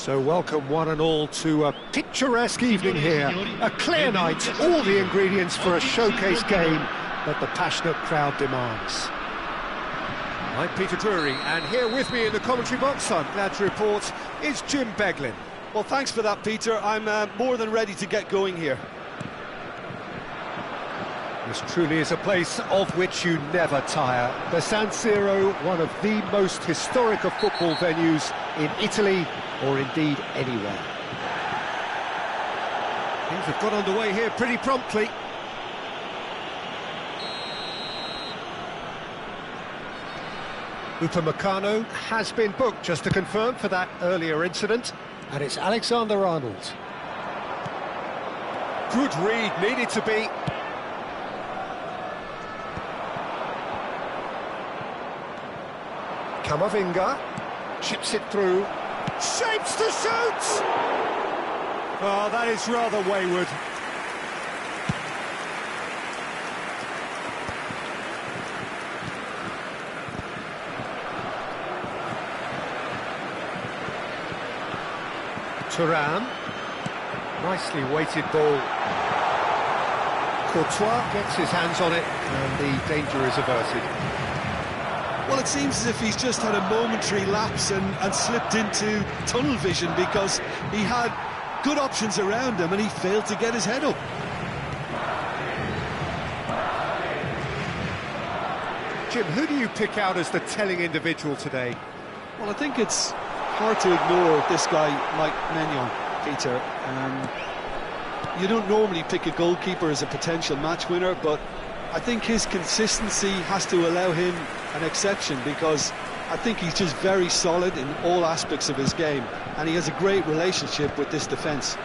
So welcome one and all to a picturesque evening here. A clear night, all the ingredients for a showcase game that the passionate crowd demands. I'm Peter Drury, and here with me in the commentary box, I'm glad to report, is Jim Beglin. Well, thanks for that, Peter. I'm more than ready to get going here. This truly is a place of which you never tire. The San Siro, one of the most historic of football venues in Italy, or indeed anywhere. Things have got underway here pretty promptly. Upamecano has been booked, just to confirm, for that earlier incident. And it's Alexander-Arnold. Good read, needed to be. Camavinga chips it through, shapes to shoot! Oh, that is rather wayward. Thuram, nicely weighted ball. Courtois gets his hands on it, and the danger is averted. Well, it seems as if he's just had a momentary lapse and slipped into tunnel vision, because he had good options around him and he failed to get his head up. Jim, who do you pick out as the telling individual today? Well, I think it's hard to ignore this guy, Mike Maignan, Peter. You don't normally pick a goalkeeper as a potential match winner, but I think his consistency has to allow him an exception, because I think he's just very solid in all aspects of his game, and he has a great relationship with this defence.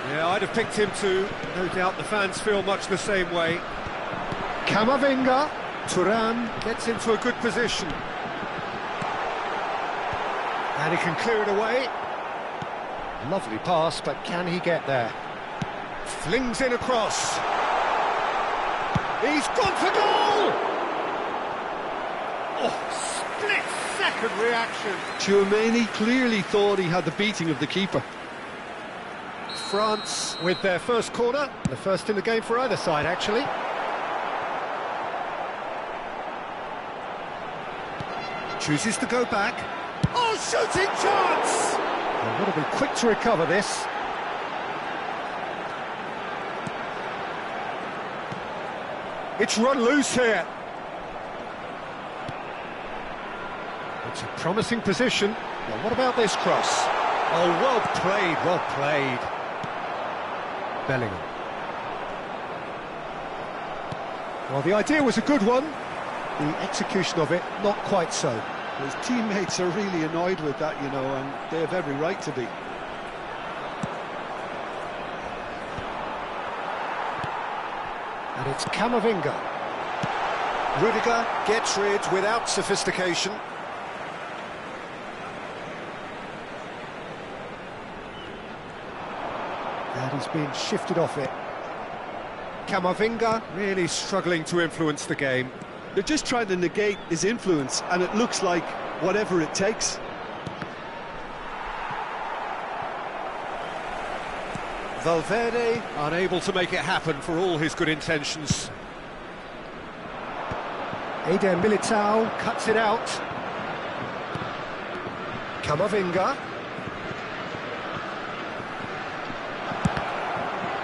Yeah, I'd have picked him too. No doubt the fans feel much the same way. Camavinga, Thuram gets into a good position. And he can clear it away. Lovely pass, but can he get there? Flings in across. He's gone for goal! Oh, split-second reaction. Tchouaméni clearly thought he had the beating of the keeper. France with their first corner, the first in the game for either side, actually. Chooses to go back. Oh, shooting chance! They've got to be quick to recover this. It's run loose here. It's a promising position. Well, what about this cross? Oh, well played, well played. Bellingham. Well, the idea was a good one. The execution of it, not quite so. His teammates are really annoyed with that, you know, and they have every right to be. And it's Camavinga. Rudiger gets rid without sophistication. And he's been shifted off it. Camavinga really struggling to influence the game. They're just trying to negate his influence, and it looks like whatever it takes. Valverde unable to make it happen for all his good intentions. Eder Militao cuts it out. Camavinga.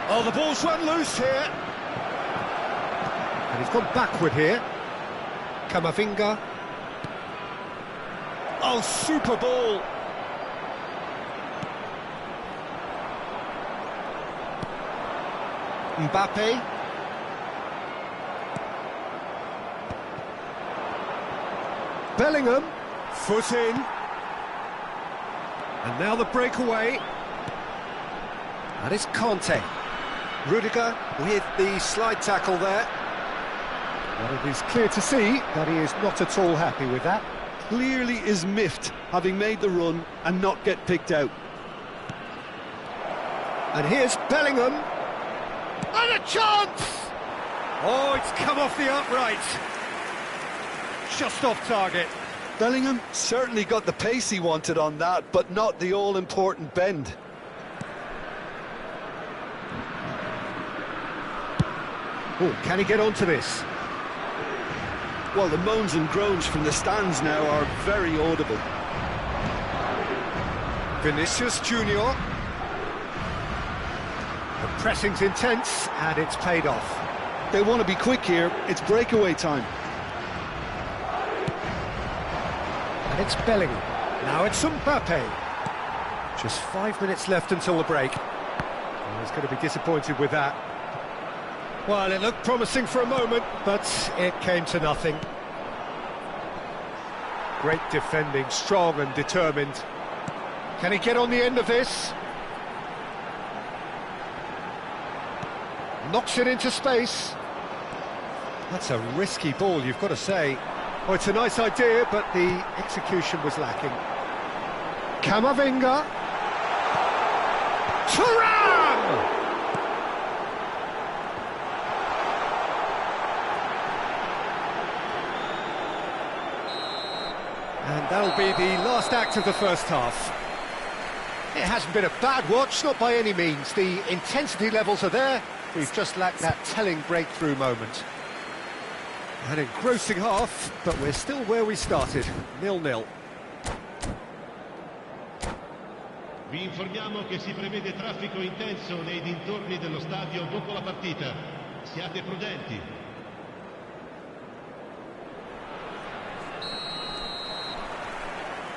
Oh, the ball's run loose here. And he's gone backward here. Camavinga. Oh, super ball. Mbappe. Bellingham. Foot in. And now the breakaway. And it's Conte. Rudiger with the slide tackle there. Well, it is clear to see that he is not at all happy with that. Clearly is miffed, having made the run and not get picked out. And here's Bellingham. And a chance! Oh, it's come off the upright. Just off target. Bellingham certainly got the pace he wanted on that, but not the all-important bend. Oh, can he get onto this? Well, the moans and groans from the stands now are very audible. Vinicius Junior. The pressing's intense, and it's paid off. They want to be quick here. It's breakaway time. And it's Bellingham. Now it's Mbappe. Just 5 minutes left until the break. Well, he's going to be disappointed with that. Well, it looked promising for a moment, but it came to nothing. Great defending, strong and determined. Can he get on the end of this? Knocks it into space. That's a risky ball, you've got to say. Oh, it's a nice idea, but the execution was lacking. Camavinga. Thuram! And that'll be the last act of the first half. It hasn't been a bad watch, not by any means. The intensity levels are there. We've just lacked that telling breakthrough moment. An engrossing half, but we're still where we started, 0-0. Vi informiamo che si prevede traffico intenso nei dintorni dello stadio dopo la partita. Siate prudenti.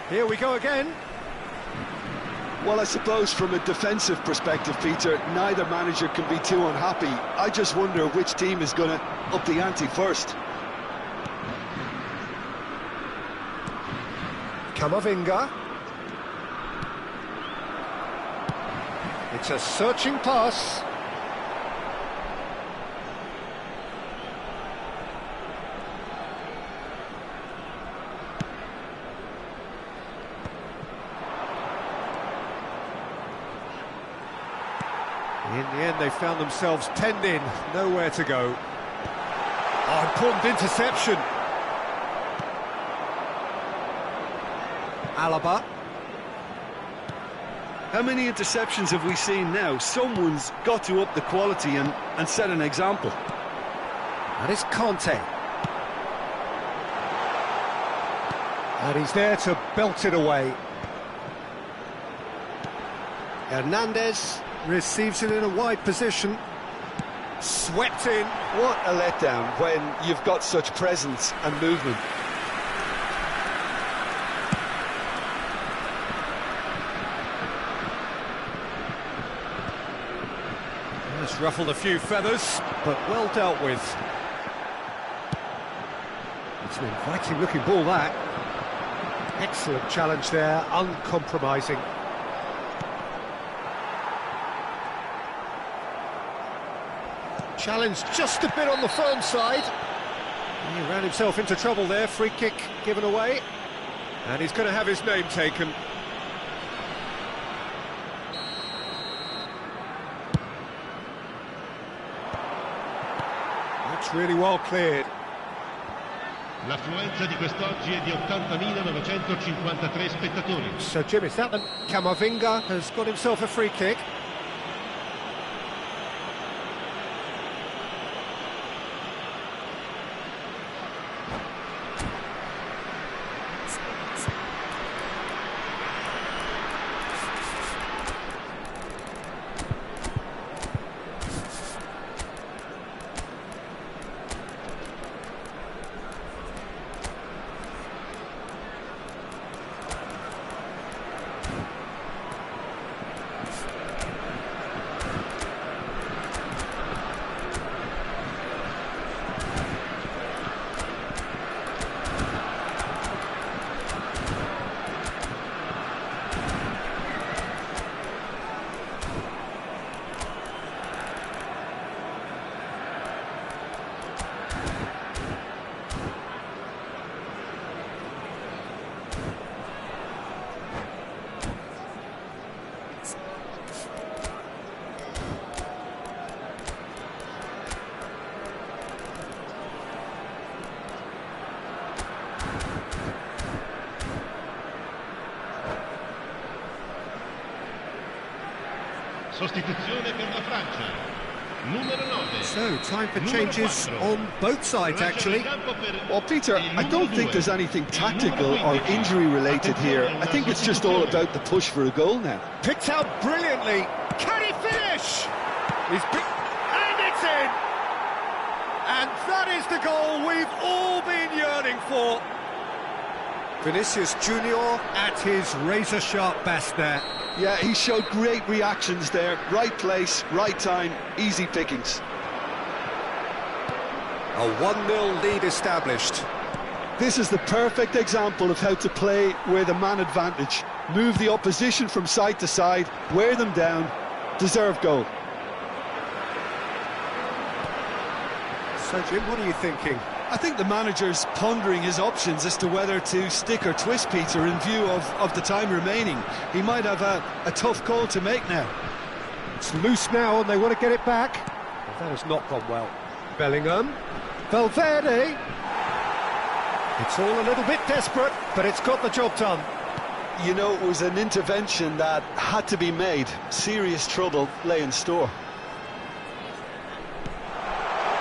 Here we go again. Well, I suppose from a defensive perspective, Peter, neither manager can be too unhappy. I just wonder which team is going to up the ante first. Camavinga. It's a searching pass. In the end, they found themselves penned in, nowhere to go. Oh, important interception. Alaba. How many interceptions have we seen now? Someone's got to up the quality and set an example. That is Conte. And he's there to belt it away. Hernandez receives it in a wide position. Swept in. What a letdown when you've got such presence and movement. It's ruffled a few feathers, but well dealt with. It's an inviting looking ball, that. Excellent challenge there, uncompromising. Challenge just a bit on the firm side. He ran himself into trouble there, free kick given away. And he's going to have his name taken. That's really well cleared. L'affluenza di quest'oggi è di 80.953 spettatori. So Jim, is that the Camavinga has got himself a free kick? Sostituzione per la Francia. Numero 9. So, time for changes on both sides, actually. Well, Peter, I don't think there's anything tactical or injury-related here. I think it's just all about the push for a goal now. Picked out brilliantly. Can he finish? And it's in! And that is the goal we've all been yearning for. Vinicius Junior at his razor-sharp best there. Yeah, he showed great reactions there. Right place, right time, easy pickings. A 1-0 lead established. This is the perfect example of how to play with a man advantage. Move the opposition from side to side, wear them down, deserve goal. So, Jim, what are you thinking? I think the manager's pondering his options as to whether to stick or twist Peter in view of the time remaining. He might have a tough call to make now. It's loose now and they want to get it back. Well, that has not gone well. Bellingham. Valverde. It's all a little bit desperate, but it's got the job done. You know, it was an intervention that had to be made. Serious trouble lay in store.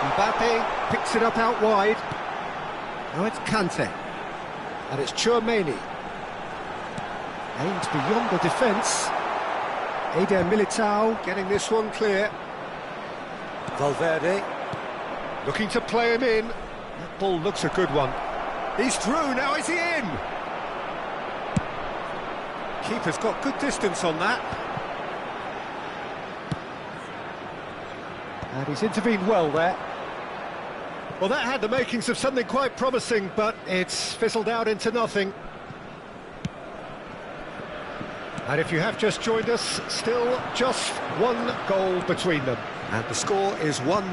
Mbappe picks it up out wide. Now it's Kante. And it's Tchouaméni. Aimed beyond the defence. Eder Militao getting this one clear. Valverde looking to play him in. That ball looks a good one. He's through, now is he in? Keeper's got good distance on that. And he's intervened well there. Well, that had the makings of something quite promising, but it's fizzled out into nothing. And if you have just joined us, still just one goal between them. And the score is 1-0.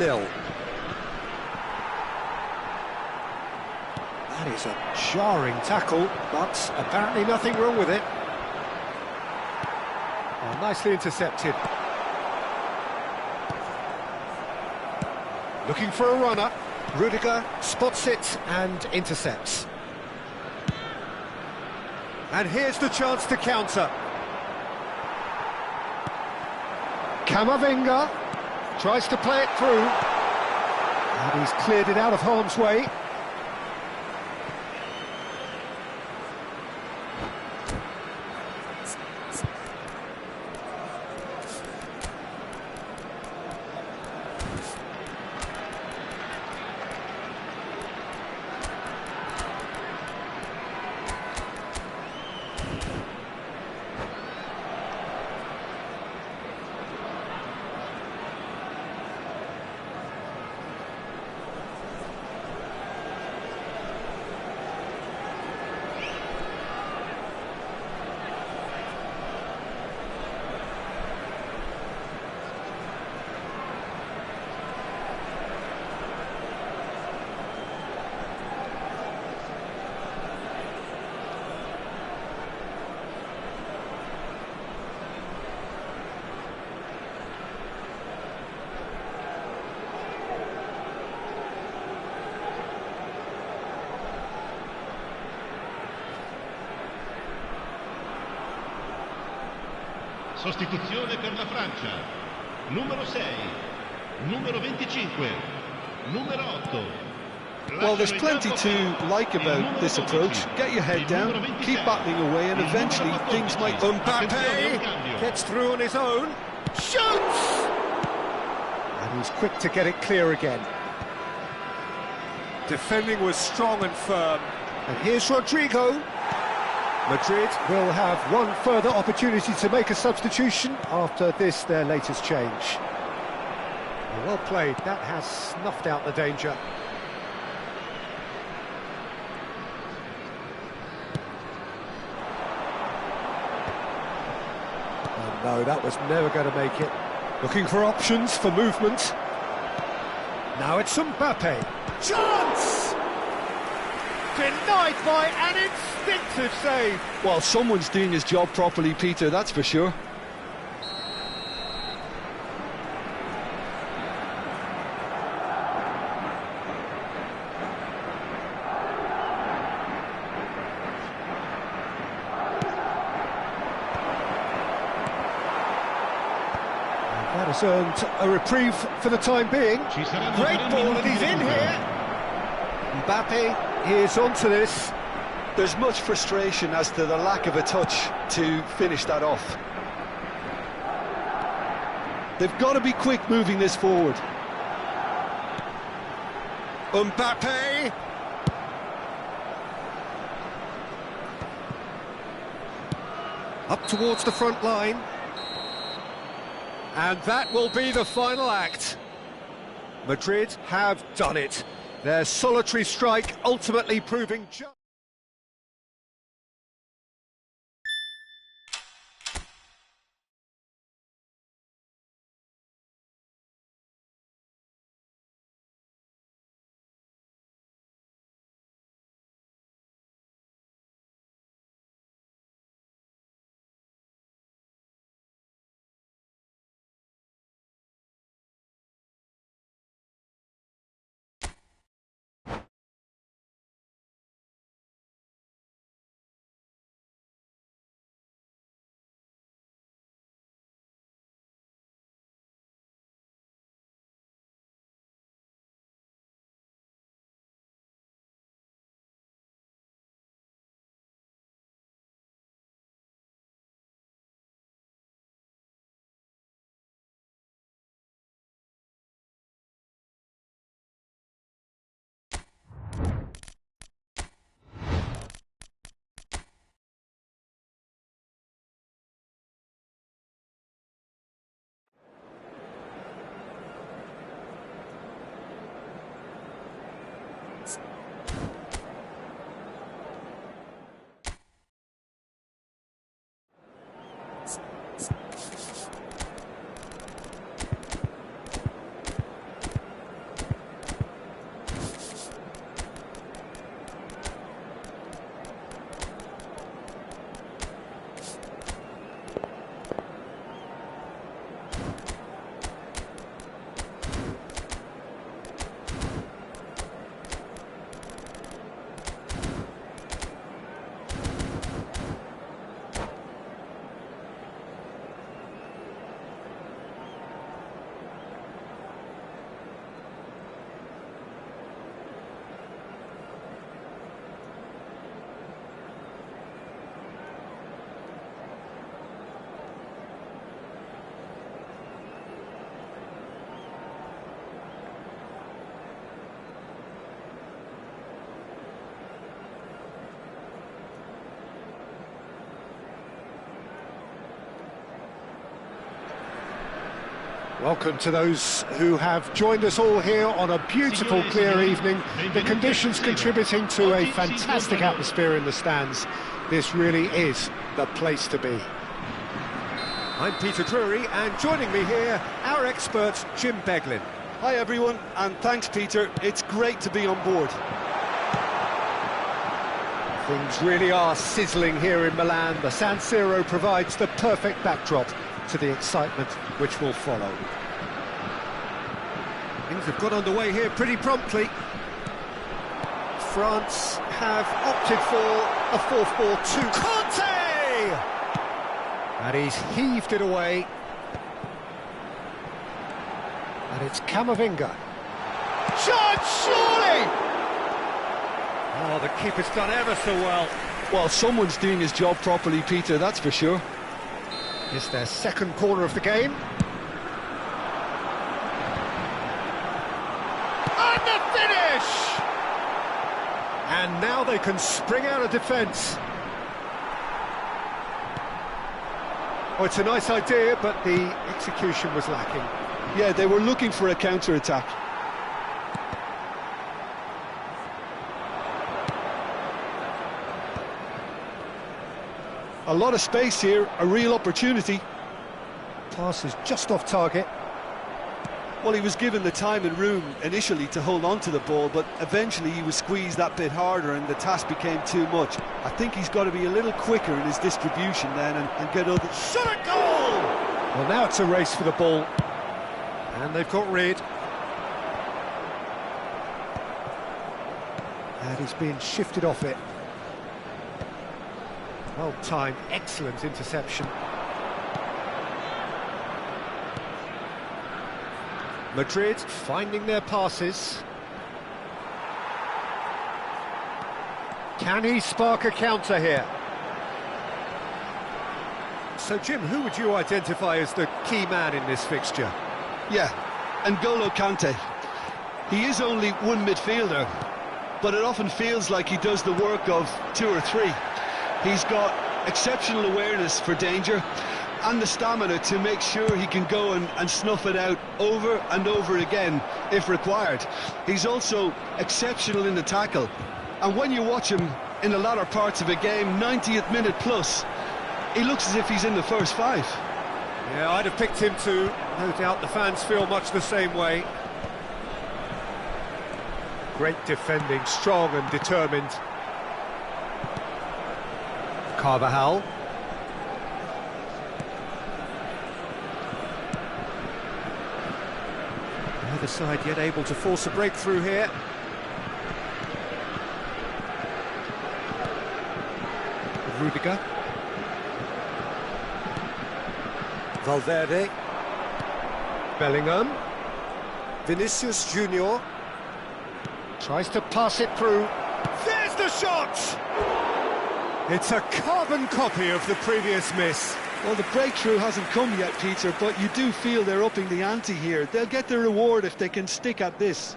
That is a jarring tackle, but apparently nothing wrong with it. Oh, nicely intercepted. Looking for a runner. Rudiger spots it and intercepts. And here's the chance to counter. Camavinga tries to play it through. And he's cleared it out of harm's way. Sostituzione per la Francia. Numero 6, numero 25, numero 8. Well, there's plenty to like about this approach. Get your head down, keep battling away, and eventually things might... Mbappe gets through on his own, shoots! And he's quick to get it clear again. Defending was strong and firm. And here's Rodrigo. Madrid will have one further opportunity to make a substitution after this, their latest change. Well played, that has snuffed out the danger. Oh no, that was never going to make it. Looking for options for movement. Now it's Mbappe. Chance! Denied by an instinctive save. Well, someone's doing his job properly, Peter, that's for sure. Has earned a reprieve for the time being. Great ball, and he's in here. Mbappe is onto this. There's much frustration as to the lack of a touch to finish that off. They've got to be quick moving this forward. Mbappe. Up towards the front line. And that will be the final act. Madrid have done it. Their solitary strike ultimately proving just... Welcome to those who have joined us all here on a beautiful, clear evening. The conditions contributing to a fantastic atmosphere in the stands. This really is the place to be. I'm Peter Drury, and joining me here, our expert, Jim Beglin. Hi everyone, and thanks Peter, it's great to be on board. Things really are sizzling here in Milan. The San Siro provides the perfect backdrop to the excitement which will follow. Things have got underway here pretty promptly. France have opted for a 4-4-2. Conte! And he's heaved it away. And it's Camavinga. Shot, surely! Oh, the keeper's done ever so well. Well, someone's doing his job properly, Peter, that's for sure. It's their second corner of the game. And the finish! And now they can spring out of defence. Oh, it's a nice idea, but the execution was lacking. Yeah, they were looking for a counter-attack. A lot of space here, a real opportunity. Pass is just off target. Well, he was given the time and room initially to hold on to the ball, but eventually he was squeezed that bit harder and the task became too much. I think he's got to be a little quicker in his distribution then and get other... Shot a goal! Well, now it's a race for the ball. And they've got rid. And he's being shifted off it. Well timed, excellent interception. Madrid finding their passes. Can he spark a counter here? So, Jim, who would you identify as the key man in this fixture? Yeah, N'Golo Kante. He is only one midfielder, but it often feels like he does the work of two or three. He's got exceptional awareness for danger and the stamina to make sure he can go and snuff it out over and over again if required. He's also exceptional in the tackle, and when you watch him in the latter parts of a game, 90th minute plus, he looks as if he's in the first five. Yeah, I'd have picked him too. No doubt the fans feel much the same way. Great defending, strong and determined. Carvajal. Neither side yet able to force a breakthrough here. Rudiger. Valverde. Bellingham. Vinicius Junior. Tries to pass it through. There's the shot! It's a carbon copy of the previous miss. Well, the breakthrough hasn't come yet, Peter, but you do feel they're upping the ante here. They'll get the reward if they can stick at this.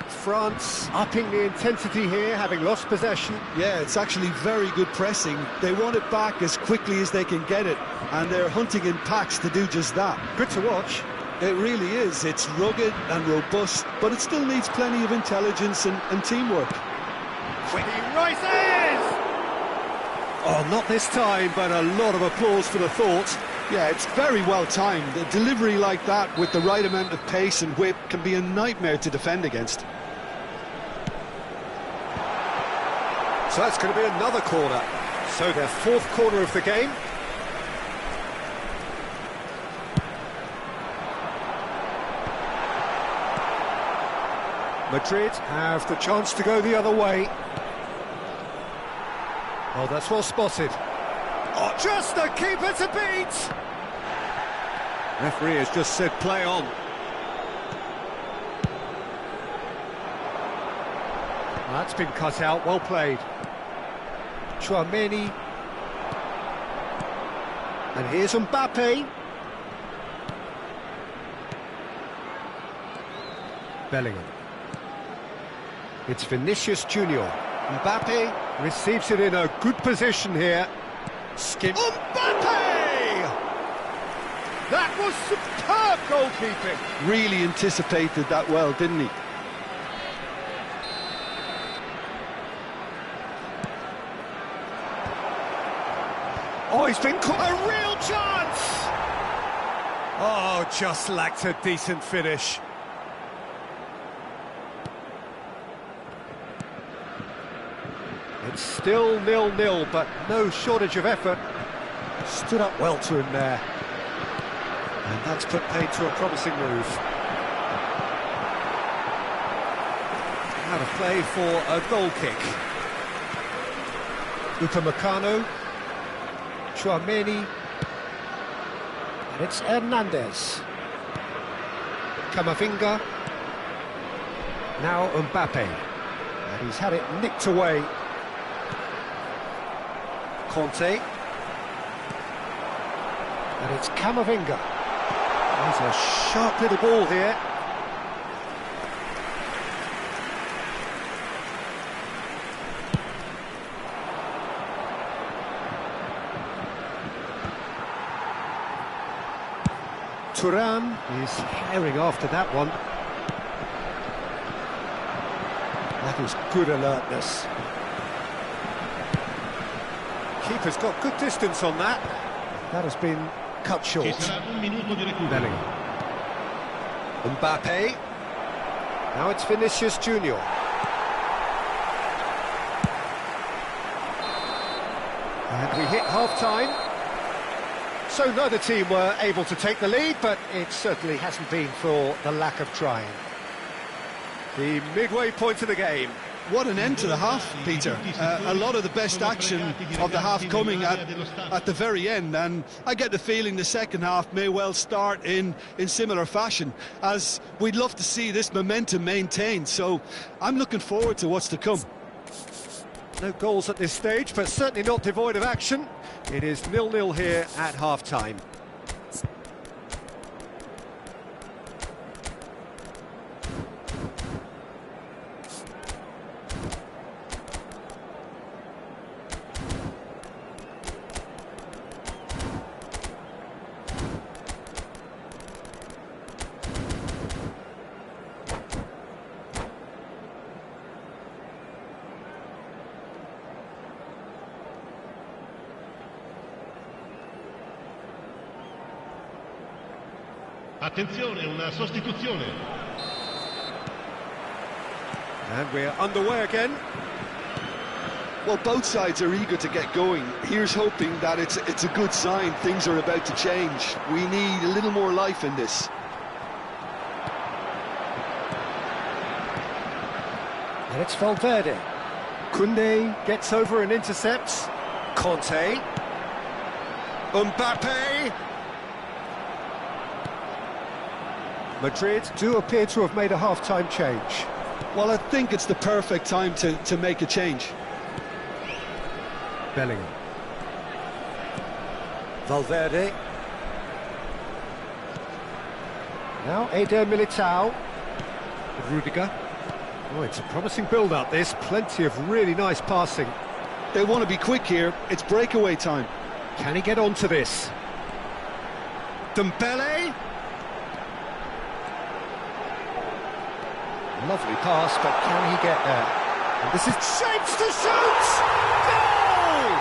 France upping the intensity here, having lost possession. Yeah, it's actually very good pressing. They want it back as quickly as they can get it, and they're hunting in packs to do just that. Good to watch. It really is. It's rugged and robust, but it still needs plenty of intelligence and teamwork. When he rises! Oh, not this time, but a lot of applause for the thought. Yeah, it's very well timed. A delivery like that with the right amount of pace and whip can be a nightmare to defend against. So that's going to be another corner. So their fourth corner of the game. Madrid have the chance to go the other way. Oh, that's well spotted. Oh, just the keeper to beat! Referee has just said play on. That's been cut out, well played. Tchouaméni. And here's Mbappe. Bellingham. It's Vinicius Junior. Mbappe receives it in a good position here. Skim. Mbappe! That was superb goalkeeping. Really anticipated that well, didn't he? Oh, he's been caught. A real chance! Oh, just lacked a decent finish. It's still 0-0, but no shortage of effort. Stood up well to him there. And that's put paid to a promising move. Out of play for a goal kick. Upamecano. Tchouaméni. And it's Hernandez. Camavinga. Now Mbappe. And he's had it nicked away. Conte. And it's Camavinga. There's a sharp little ball here. Turan is herring after that one. That is good alertness. Keeper's got good distance on that. That has been cut short. Bellingham. Mbappe. Now it's Vinicius Junior. And we hit half-time. So neither team were able to take the lead, but it certainly hasn't been for the lack of trying. The midway point of the game. What an end to the half, Peter. A lot of the best action of the half coming at the very end, and I get the feeling the second half may well start in similar fashion, as we'd love to see this momentum maintained, so I'm looking forward to what's to come. No goals at this stage, but certainly not devoid of action. It is 0-0 here at half-time. Attenzione, una sostituzione. And we're underway again. Well, both sides are eager to get going. Here's hoping that it's a good sign. Things are about to change. We need a little more life in this. And it's Valverde. Koundé gets over and intercepts. Conte. Mbappe. Madrid do appear to have made a half-time change. Well, I think it's the perfect time to make a change. Bellingham. Valverde. Now Eder Militao. Rudiger. Oh, it's a promising build-up, this. Plenty of really nice passing. They want to be quick here. It's breakaway time. Can he get onto this? Dembele. Lovely pass, but can he get there? And this is shapes to shoot! Goal!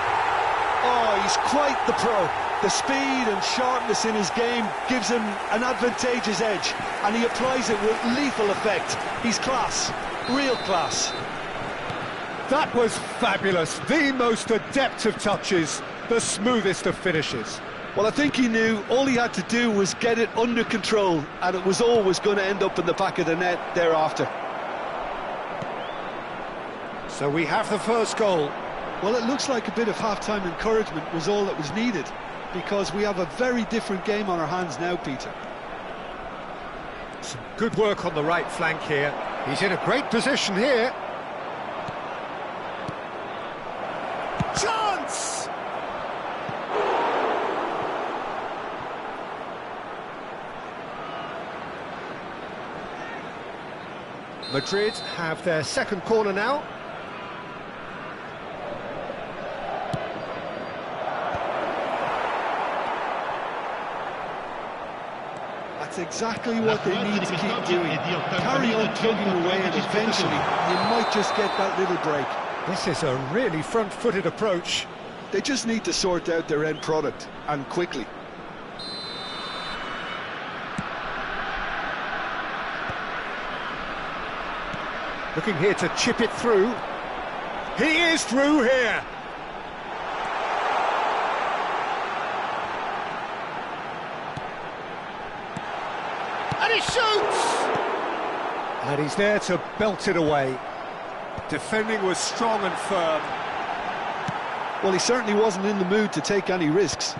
Oh, he's quite the pro. The speed and sharpness in his game gives him an advantageous edge, and he applies it with lethal effect. He's class, real class. That was fabulous. The most adept of touches, the smoothest of finishes. Well, I think he knew all he had to do was get it under control, and it was always going to end up in the back of the net thereafter. So we have the first goal. Well, it looks like a bit of half-time encouragement was all that was needed, because we have a very different game on our hands now, Peter. Some good work on the right flank here. He's in a great position here. Chance! Madrid have their second corner now. That's exactly what they need to keep doing. Carry on plugging away, and eventually you might just get that little break. This is a really front-footed approach. They just need to sort out their end product, and quickly. Looking here to chip it through. He is through here. And he shoots! And he's there to belt it away. Defending was strong and firm. Well, he certainly wasn't in the mood to take any risks.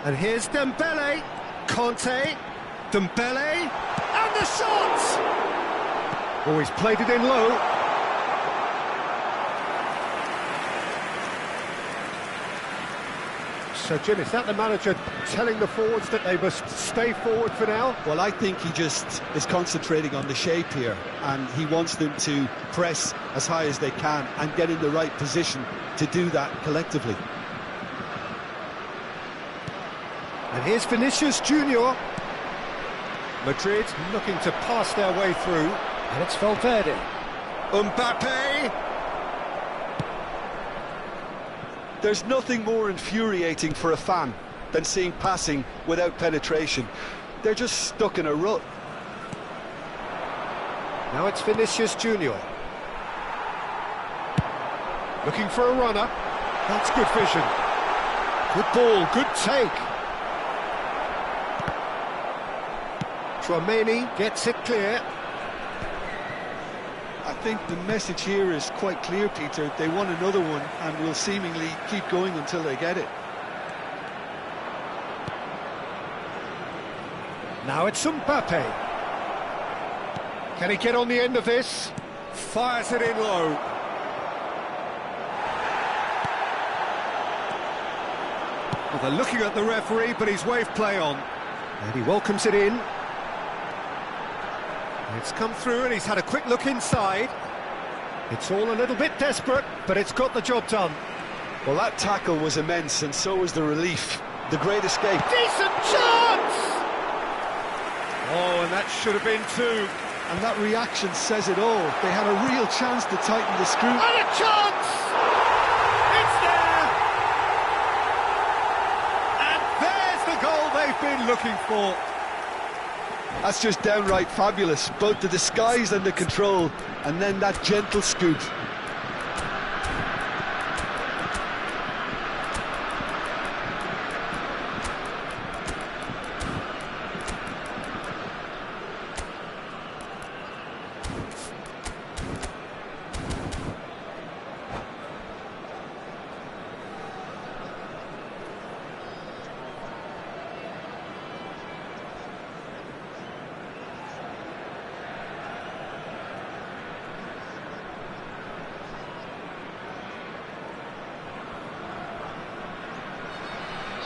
And here's Dembele. Conte. Dembele. And the shot! Oh, he's played it in low. So, Jim, is that the manager telling the forwards that they must stay forward for now? Well, I think he just is concentrating on the shape here, and he wants them to press as high as they can and get in the right position to do that collectively. And here's Vinicius Junior. Madrid looking to pass their way through, and it's Valverde. Mbappe. There's nothing more infuriating for a fan than seeing passing without penetration. They're just stuck in a rut. Now it's Vinicius Junior. Looking for a runner. That's good vision. Good ball, good take. Tchouaméni gets it clear. I think the message here is quite clear, Peter. They want another one and will seemingly keep going until they get it. Now it's Mbappe. Can he get on the end of this? Fires it in low. Well, they're looking at the referee, but he's waved play on. And he welcomes it in. It's come through and he's had a quick look inside. It's all a little bit desperate, but it's got the job done. Well, that tackle was immense, and so was the relief. The great escape. Decent chance! Oh, and that should have been two. And that reaction says it all. They had a real chance to tighten the screw. And a chance! It's there! And there's the goal they've been looking for. That's just downright fabulous. Both the disguise and the control, and then that gentle scoop.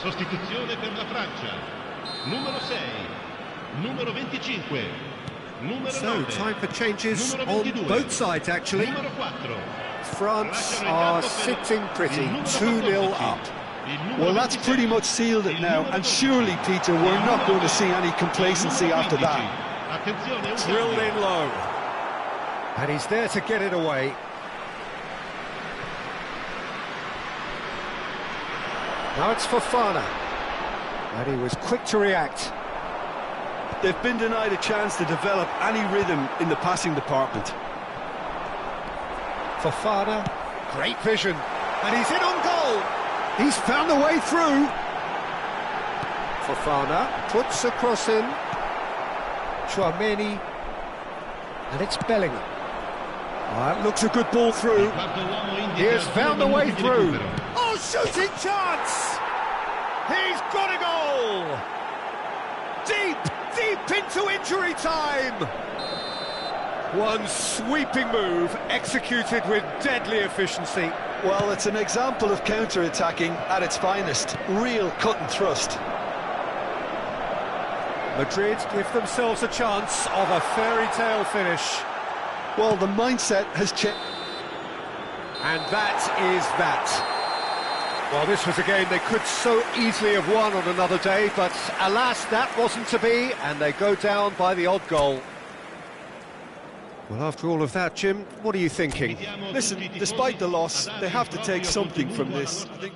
Sostituzione per la Francia. Numero 6, numero 25, numero 9. So, time for changes numero on 22, both sides, actually. Numero 4. France are sitting pretty, 2-0 up. Well, that's pretty much sealed it now, and surely, Peter, we're not going to see any complacency after that. Drilled in low. And he's there to get it away. Now it's Fofana, and he was quick to react. They've been denied a chance to develop any rhythm in the passing department. Fofana, great vision, and he's in on goal. He's found a way through. Fofana puts a cross in. Chouameni, and it's Bellingham. That looks a good ball through. He has found a way through. Oh, shooting chance! He's got a goal! Deep into injury time! One sweeping move, executed with deadly efficiency. Well, it's an example of counter-attacking at its finest. Real cut and thrust. Madrid give themselves a chance of a fairy tale finish. Well, the mindset has changed. And that is that. Well, this was a game they could so easily have won on another day, but alas, that wasn't to be, and they go down by the odd goal. Well, after all of that, Jim, what are you thinking? Listen, despite the loss, they have to take something from this. I think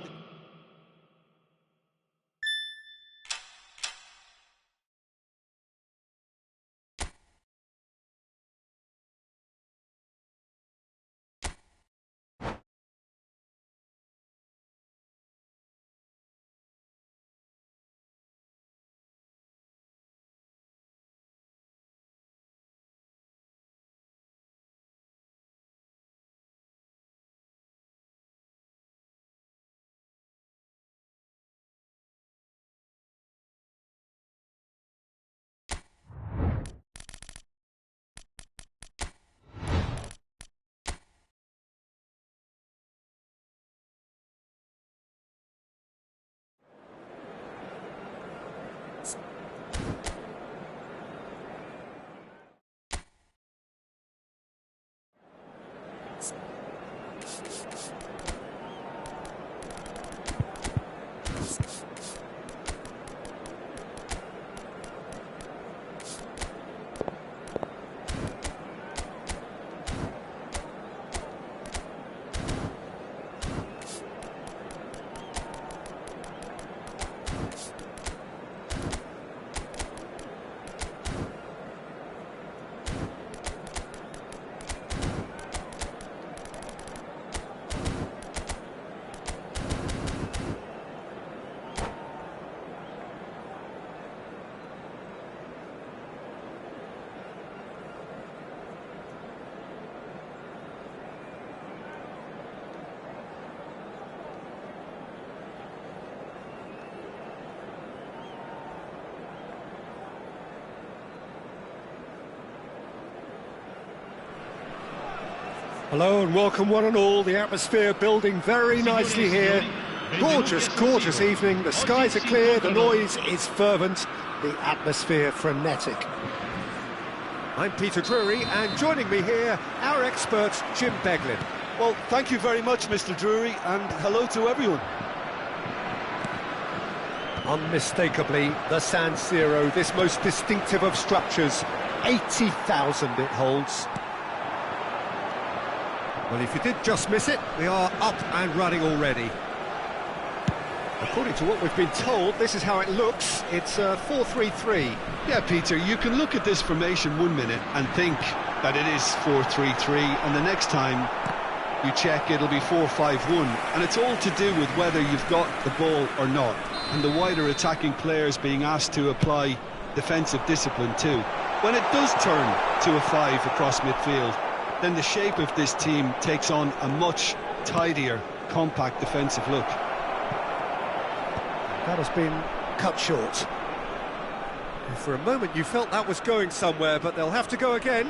Hello and welcome one and all. The atmosphere building very nicely here. Gorgeous, gorgeous evening. The skies are clear, the noise is fervent, the atmosphere frenetic. I'm Peter Drury, and joining me here, our expert, Jim Beglin. Well, thank you very much, Mr. Drury, and hello to everyone. Unmistakably, the San Siro, this most distinctive of structures. 80,000 it holds. Well, if you did just miss it, we are up and running already. According to what we've been told, this is how it looks. It's 4-3-3. Yeah, Peter, you can look at this formation 1 minute and think that it is 4-3-3, and the next time you check, it'll be 4-5-1. And it's all to do with whether you've got the ball or not, and the wider attacking players being asked to apply defensive discipline too. When it does turn to a 5 across midfield, then the shape of this team takes on a much tidier, compact defensive look. That has been cut short. And for a moment you felt that was going somewhere, but they'll have to go again.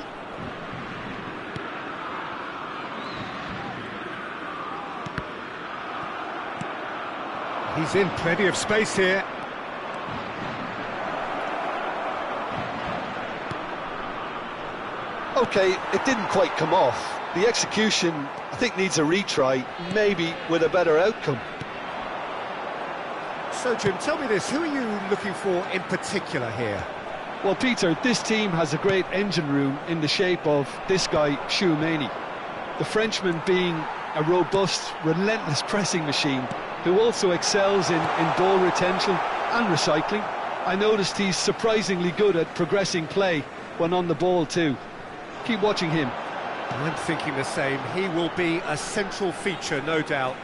He's in plenty of space here. Okay, it didn't quite come off. The execution, I think, needs a retry, maybe with a better outcome. So, Jim, tell me this, who are you looking for in particular here? Well, Peter, this team has a great engine room in the shape of this guy, Hiiiii. The Frenchman being a robust, relentless pressing machine who also excels in ball retention and recycling. I noticed he's surprisingly good at progressing play when on the ball too. Keep watching him. I'm thinking the same. He will be a central feature, no doubt.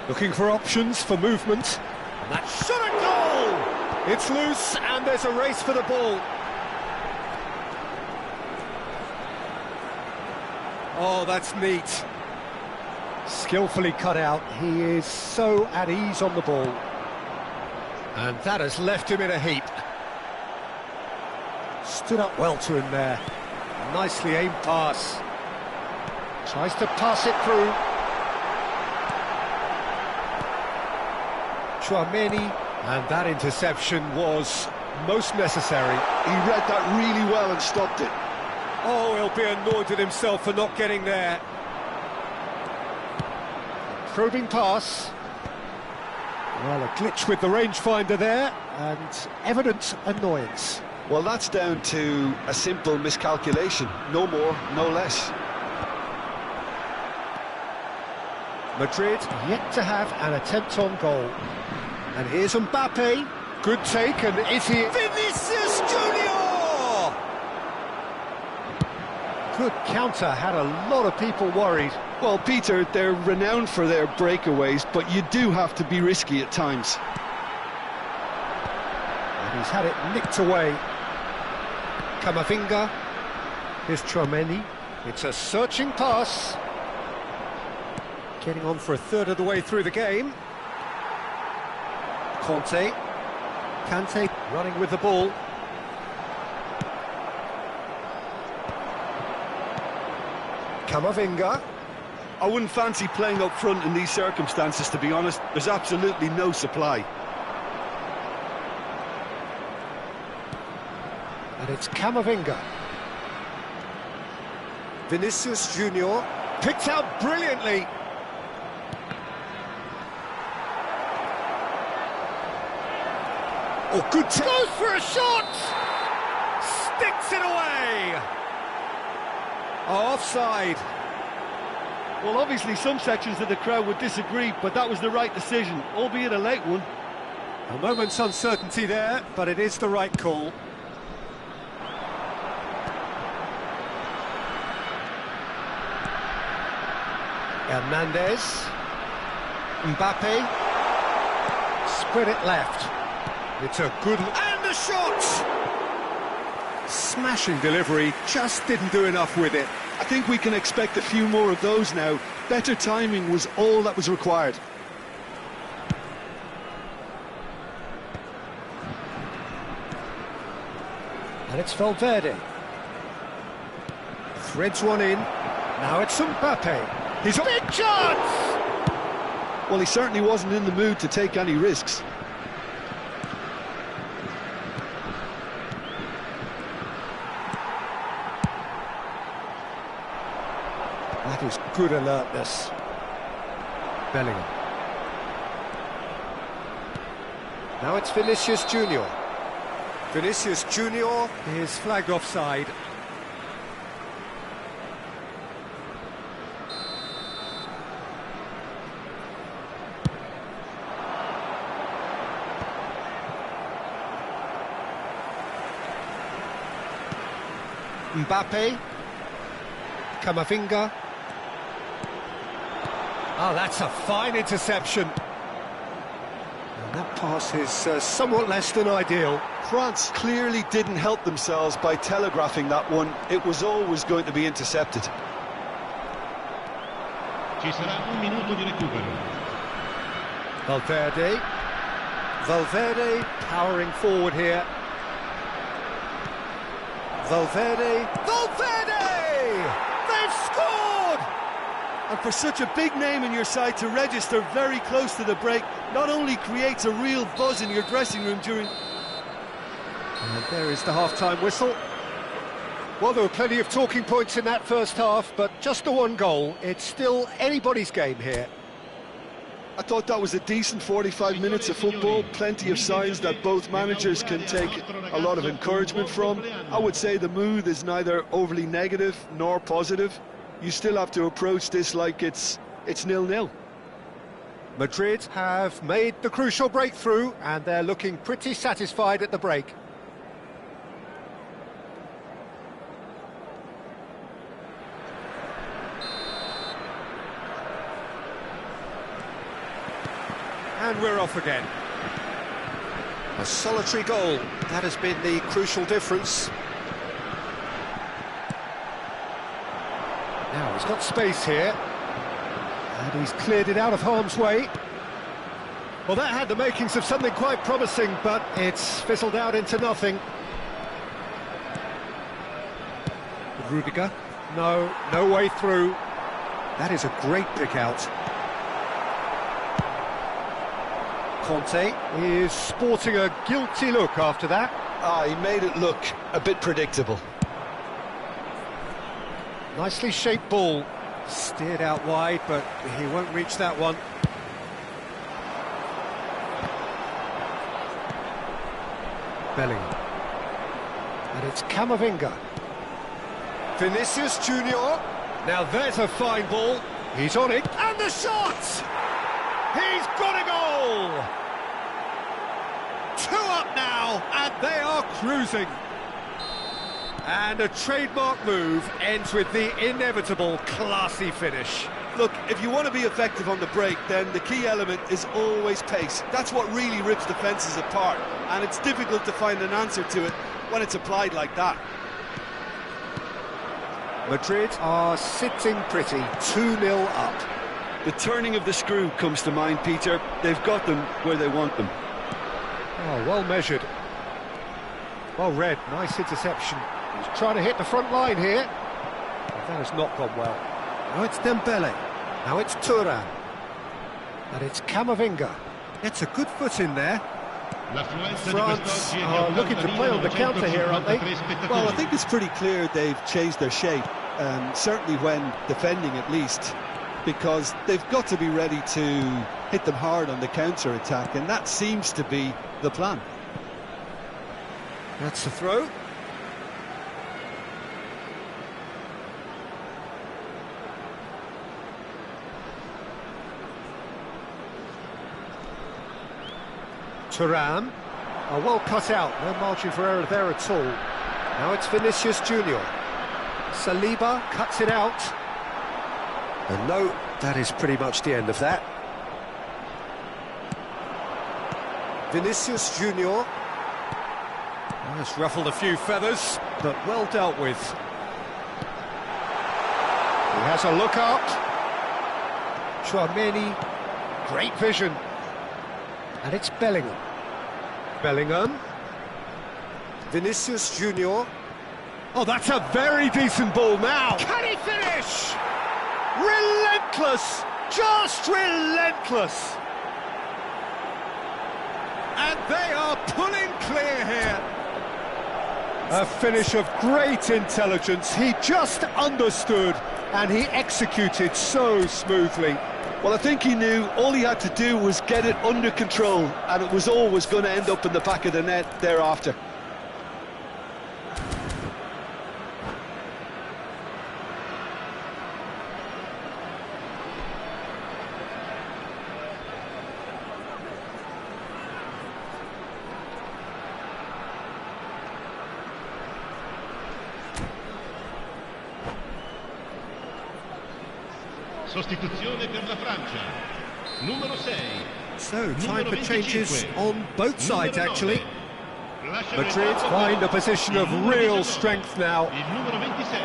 Looking for options for movement. And that shot at goal! It's loose, and there's a race for the ball. Oh, that's neat. Skillfully cut out. He is so at ease on the ball. And that has left him in a heap. Stood up well to him there. Nicely aimed pass. Tries to pass it through. Tchouaméni, and that interception was most necessary. He read that really well and stopped it. Oh, he'll be annoyed with himself for not getting there. Probing pass. Well, a glitch with the rangefinder there, and evident annoyance. Well, that's down to a simple miscalculation. No more, no less. Madrid yet to have an attempt on goal. And here's Mbappe. Good take, and is he... Vinicius Junior! Good counter, had a lot of people worried. Well, Peter, they're renowned for their breakaways, but you do have to be risky at times. And he's had it nicked away. Camavinga. Here's Tchouaméni. It's a searching pass. Getting on for a third of the way through the game. Kante running with the ball. Camavinga. I wouldn't fancy playing up front in these circumstances, to be honest. There's absolutely no supply. And it's Camavinga. Vinicius Junior picked out brilliantly. Oh, good goes for a shot! Sticks it away! Offside. Well, obviously some sections of the crowd would disagree, but that was the right decision, albeit a late one. A moment's uncertainty there, but it is the right call. Hernandez. Mbappe. Spread it left. It's a good... And a shot! Smashing delivery, just didn't do enough with it. I think we can expect a few more of those now. Better timing was all that was required. And it's Valverde. Threads one in. Now it's Mbappe. He's a big chance! Well, he certainly wasn't in the mood to take any risks. That is good alertness. Bellingham. Now it's Vinicius Junior. Vinicius Junior is flagged offside. Mbappe. Camavinga. Oh, that's a fine interception. And that pass is somewhat less than ideal. France clearly didn't help themselves by telegraphing that one. It was always going to be intercepted. Ci sarà un minuto di recupero. Valverde. Valverde powering forward here. Valverde. Valverde! They've scored! And for such a big name in your side to register very close to the break, not only creates a real buzz in your dressing room during... And there is the half-time whistle. Well, there were plenty of talking points in that first half, but just the one goal. It's still anybody's game here. I thought that was a decent 45 minutes of football, plenty of signs that both managers can take a lot of encouragement from. I would say the mood is neither overly negative nor positive. You still have to approach this like it's 0-0. Madrid have made the crucial breakthrough, and they're looking pretty satisfied at the break. And we're off again. A solitary goal, that has been the crucial difference. Now he's got space here, and he's cleared it out of harm's way. Well, that had the makings of something quite promising, but it's fizzled out into nothing. Rudiger, no way through. That is a great pick out. Conte is sporting a guilty look after that. He made it look a bit predictable. Nicely shaped ball, steered out wide, but he won't reach that one. Bellingham. And it's Camavinga. Vinicius Junior. Now there's a fine ball. He's on it. And the shot! He's got a goal! 2 up now, and they are cruising. And a trademark move ends with the inevitable classy finish. Look, if you want to be effective on the break, then the key element is always pace. That's what really rips defences apart, and it's difficult to find an answer to it when it's applied like that. Madrid are sitting pretty, 2-0 up. The turning of the screw comes to mind, Peter. They've got them where they want them. Oh, well measured. Well read, nice interception. He's trying to hit the front line here. But that has not gone well. Now it's Dembele. Now it's Thuram. And it's Camavinga. It's a good foot in there. France are looking to play on the counter here, aren't they? Well, I think it's pretty clear they've changed their shape. Certainly when defending, at least. Because they've got to be ready to hit them hard on the counter-attack, and that seems to be the plan. That's the throw. Thuram. Oh, well cut out, no margin for error there at all. Now it's Vinicius Junior. Saliba cuts it out. And no, that is pretty much the end of that. Vinicius Junior. That's ruffled a few feathers, but well dealt with. He has a look up. Tchouaméni, great vision. And it's Bellingham. Bellingham. Vinicius Junior. Oh, that's a very decent ball now. Can he finish? Relentless, just relentless. And they are pulling clear here. A finish of great intelligence. He just understood and he executed so smoothly. Well, I think he knew all he had to do was get it under control, and it was always going to end up in the back of the net thereafter. Sostituzione per la Francia. Numero 6. So, time for changes on both sides, actually. Lasciano Madrid find a position of real strength now. Il numero 26,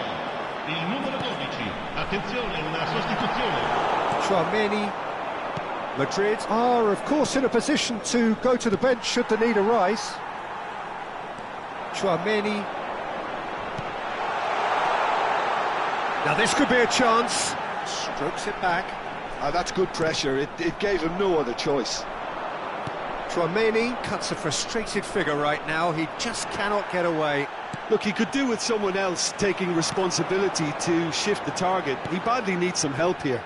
il numero 12. Attenzione, una sostituzione. Tchouaméni. Madrid are, of course, in a position to go to the bench should the need arise. Tchouaméni. Now this could be a chance. Strokes it back. That's good pressure. It gave him no other choice. Tchouaméni cuts a frustrated figure right now. He just cannot get away. Look, he could do with someone else taking responsibility to shift the target. He badly needs some help here.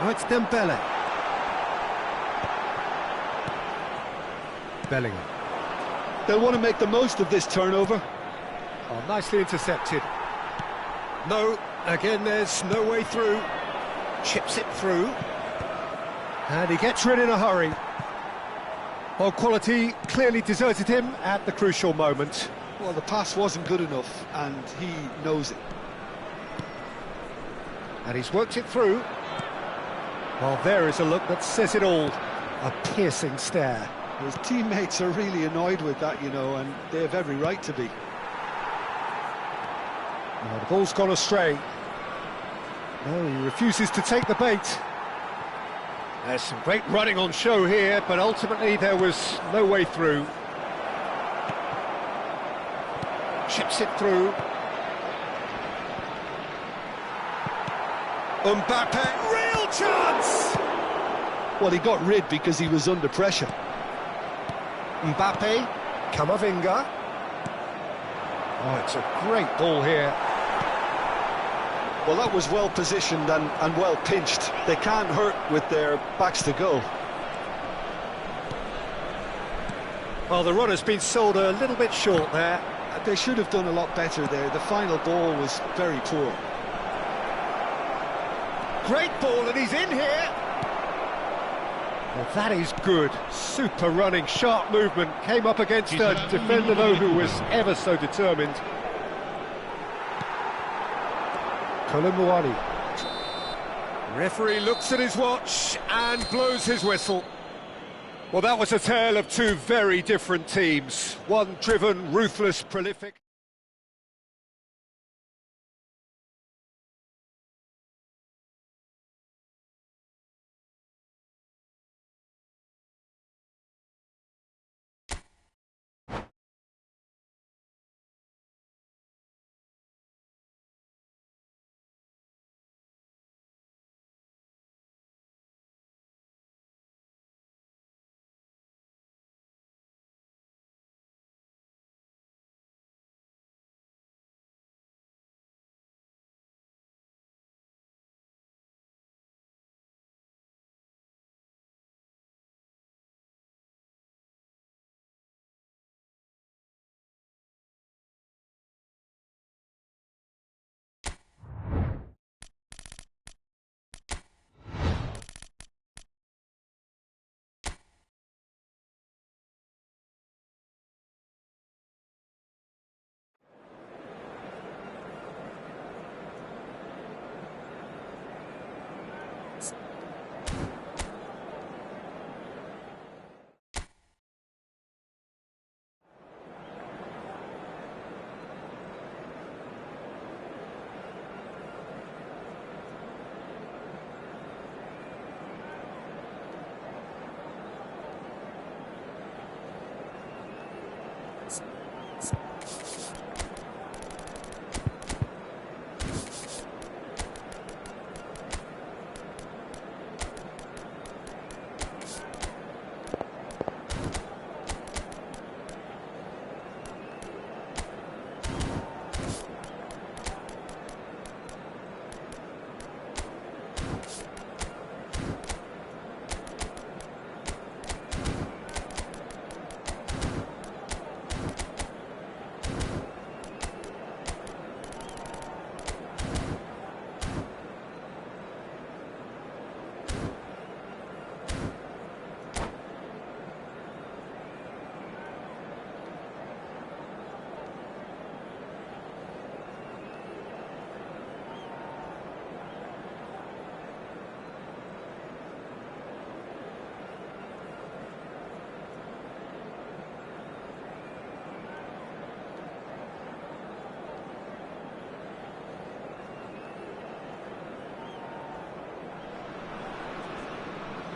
Oh, it's Dembele. Bellingham. They'll want to make the most of this turnover. Oh, nicely intercepted. No, again, there's no way through. Chips it through. And he gets rid in a hurry. Well, quality clearly deserted him at the crucial moment. Well, the pass wasn't good enough, and he knows it. And he's worked it through. Well, there is a look that says it all. A piercing stare. His teammates are really annoyed with that, you know, and they have every right to be. Oh, the ball's gone astray. No, he refuses to take the bait. There's some great running on show here, but ultimately there was no way through. Chips it through. Mbappe, real chance! Well, he got rid because he was under pressure. Mbappe, Camavinga. Oh, it's a great ball here. Well, that was well positioned and well pinched. They can't hurt with their backs to goal. Well, the run has been sold a little bit short there. They should have done a lot better there. The final ball was very poor. Great ball, and he's in here. Well, that is good. Super running, sharp movement. Came up against a defender, though, who was ever so determined. Colomboani. Referee looks at his watch and blows his whistle. Well, that was a tale of two very different teams. One driven, ruthless, prolific.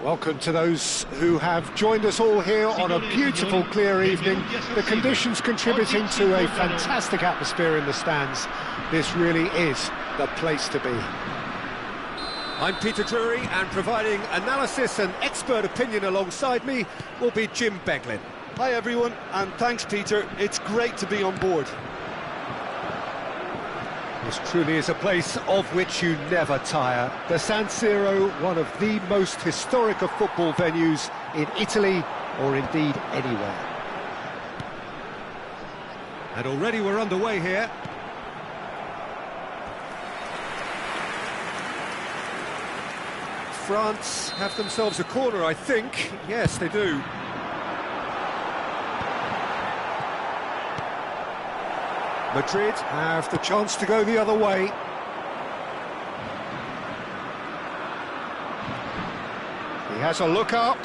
Welcome to those who have joined us all here on a beautiful, clear evening. The conditions contributing to a fantastic atmosphere in the stands. This really is the place to be. I'm Peter Drury, and providing analysis and expert opinion alongside me will be Jim Beglin. Hi everyone, and thanks Peter. It's great to be on board. This truly is a place of which you never tire. The San Siro, one of the most historic of football venues in Italy, or indeed anywhere. And already we're underway here. France have themselves a corner, I think. Yes, they do. Madrid have the chance to go the other way. He has a look up.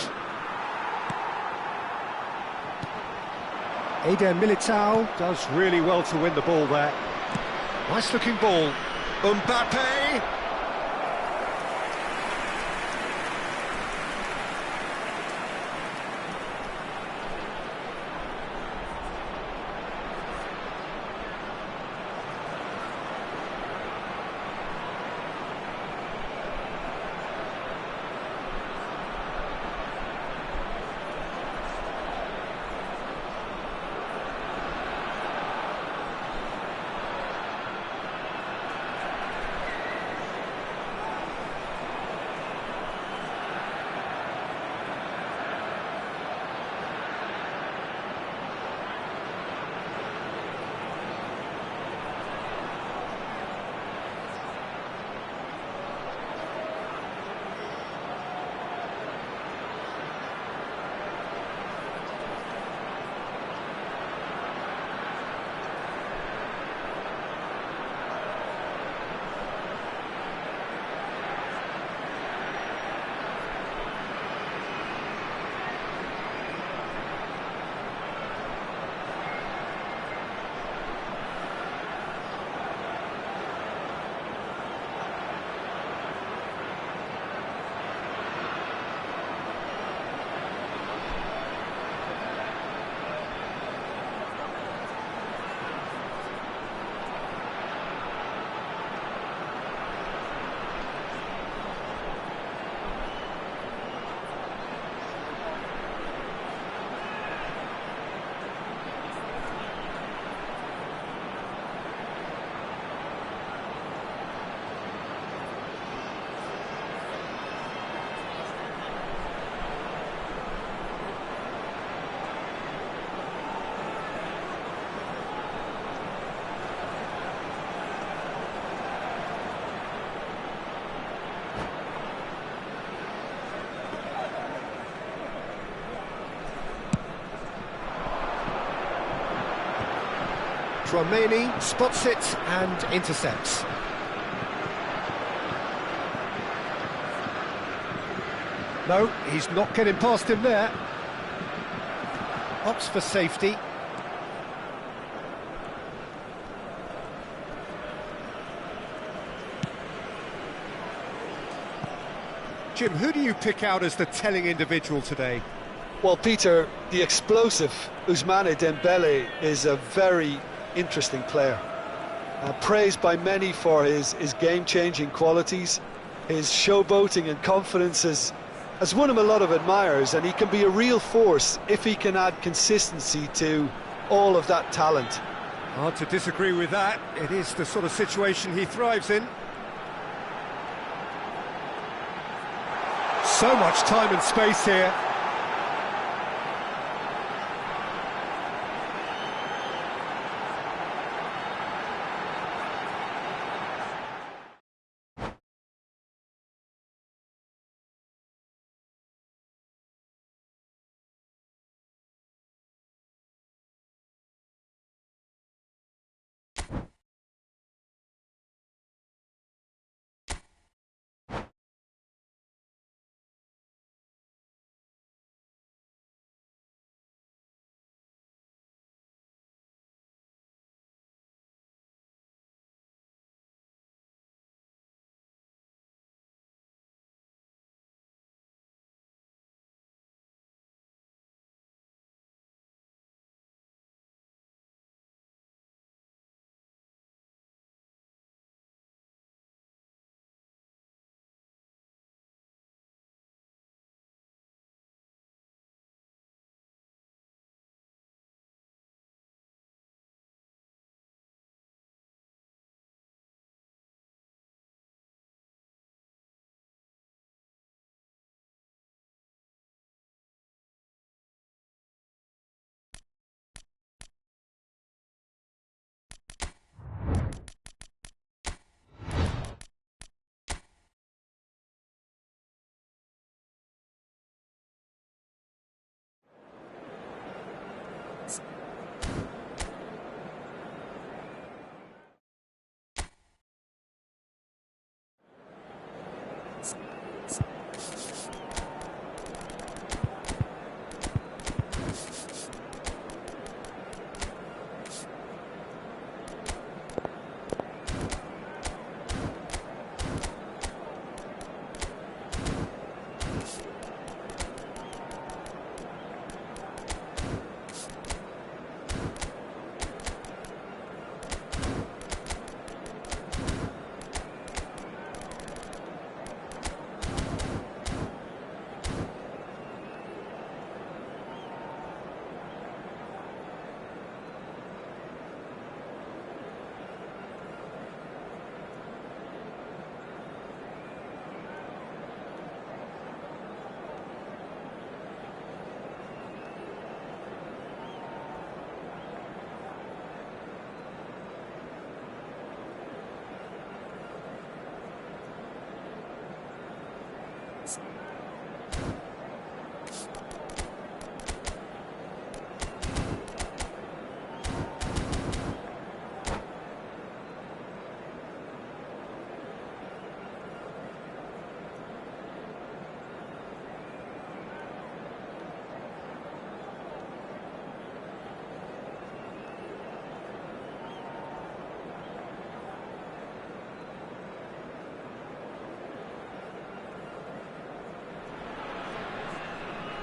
Eder Militao does really well to win the ball there. Nice looking ball. Mbappe. Romani spots it and intercepts. No, he's not getting past him there. Opts for safety. Jim, who do you pick out as the telling individual today? Well, Peter, the explosive Ousmane Dembele is a very interesting player. Praised by many for his game-changing qualities. His showboating and confidence has won him a lot of admirers, and he can be a real force if he can add consistency to all of that talent. Hard to disagree with that. It is the sort of situation he thrives in. So much time and space here.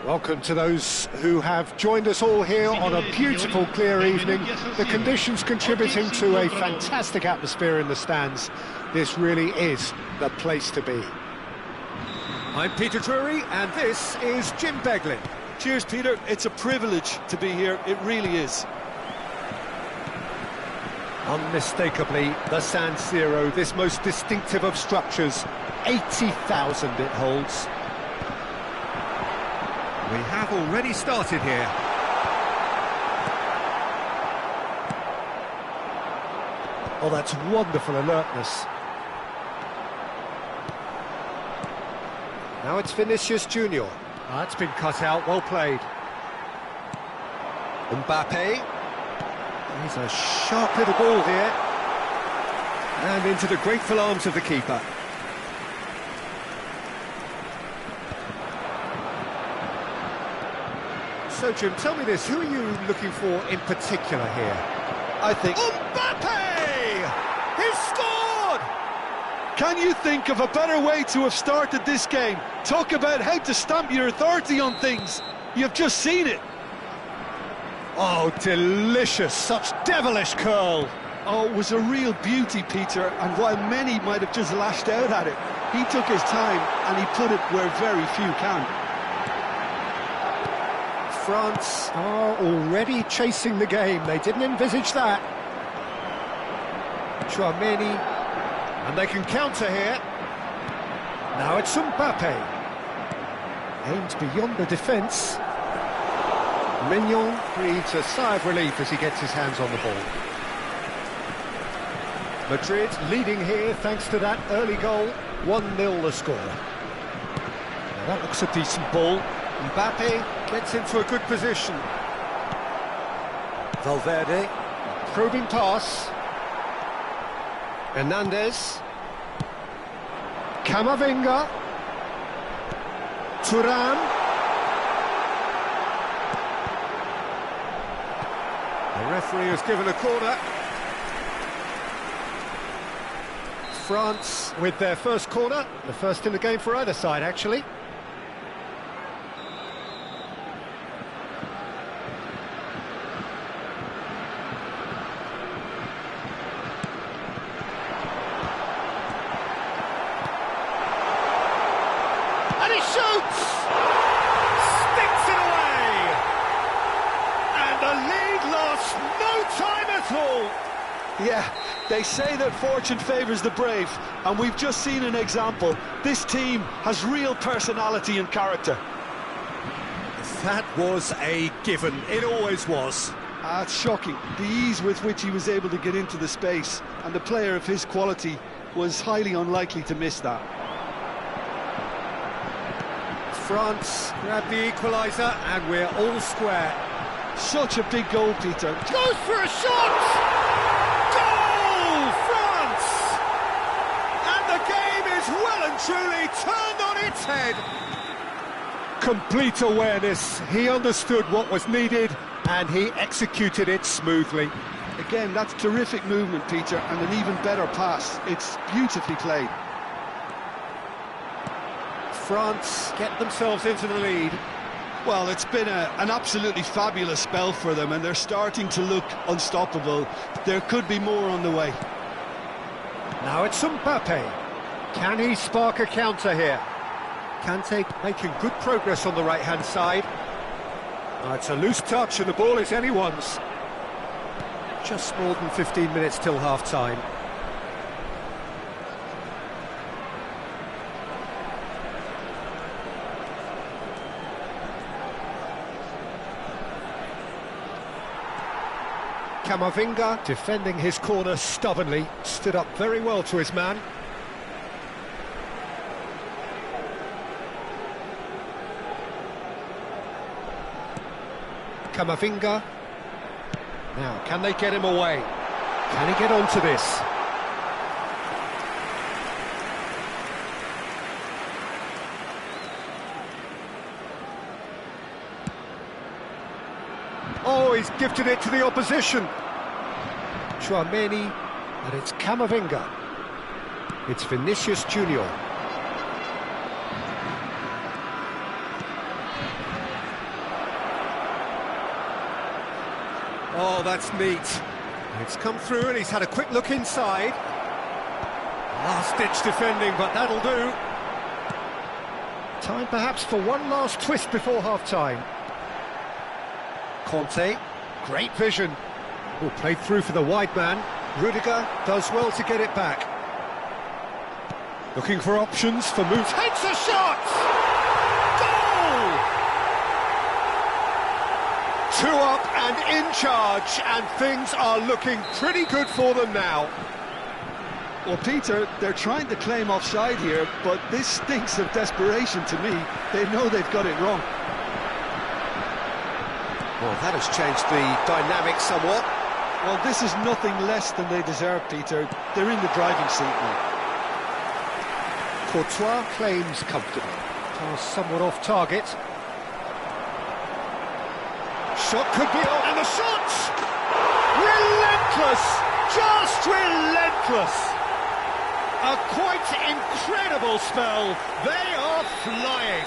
Welcome to those who have joined us all here on a beautiful, clear evening. The conditions contributing to a fantastic atmosphere in the stands. This really is the place to be. I'm Peter Drury, and this is Jim Beglin. Cheers, Peter. It's a privilege to be here. It really is. Unmistakably, the San Siro, this most distinctive of structures. 80,000 it holds. We have already started here. Oh, that's wonderful alertness. Now it's Vinicius Junior. That's been cut out, well played. Mbappe. He's a sharp little ball here. And into the grateful arms of the keeper. So, Jim, tell me this, who are you looking for in particular here? I think... Mbappe! He's scored! Can you think of a better way to have started this game? Talk about how to stamp your authority on things. You've just seen it. Oh, delicious, such devilish curl. Oh, it was a real beauty, Peter, and while many might have just lashed out at it, he took his time and he put it where very few can. France are already chasing the game. They didn't envisage that. Chouameni, and they can counter here. Now it's Mbappe. Aimed beyond the defence. Mignon breathes a sigh of relief as he gets his hands on the ball. Madrid leading here thanks to that early goal. 1-0 the score. Now that looks a decent ball. Mbappe gets into a good position. Valverde, probing pass. Hernandez. Camavinga. Thuram. The referee has given a corner. France with their first corner, the first in the game for either side, actually. And he shoots! Sticks it away! And the lead lost no time at all! Yeah, they say that fortune favours the brave, and we've just seen an example. This team has real personality and character. That was a given, it always was. It's shocking, the ease with which he was able to get into the space, and the player of his quality was highly unlikely to miss that. France grab the equaliser, and we're all square. Such a big goal, Peter. Goes for a shot! Goal, France! And the game is well and truly turned on its head. Complete awareness, he understood what was needed, and he executed it smoothly. Again, that's terrific movement, Peter, and an even better pass. It's beautifully played. France get themselves into the lead. Well, it's been an absolutely fabulous spell for them, and they're starting to look unstoppable. There could be more on the way. Now it's Mbappe. Can he spark a counter here? Kante making good progress on the right-hand side. It's a loose touch and the ball is anyone's. Just more than 15 minutes till half-time. Camavinga, defending his corner stubbornly, stood up very well to his man. Camavinga. Now, can they get him away? Can he get onto this? Oh, he's gifted it to the opposition. Chouameni, and it's Camavinga. It's Vinicius Junior. Oh, that's neat. It's come through and he's had a quick look inside. Last-ditch defending, but that'll do. Time perhaps for one last twist before half-time. Conte, great vision. Oh, played through for the wide man. Rudiger does well to get it back. Looking for options for moves. Heads a shot! Goal! 2 up and in charge, and things are looking pretty good for them now. Well, Peter, they're trying to claim offside here, but this stinks of desperation to me. They know they've got it wrong. Well, that has changed the dynamic somewhat. Well, this is nothing less than they deserve, Peter. They're in the driving seat now. Courtois claims comfortably. Pass somewhat off target. Shot could be on, and the shot! Relentless! Just relentless! A quite incredible spell. They are flying.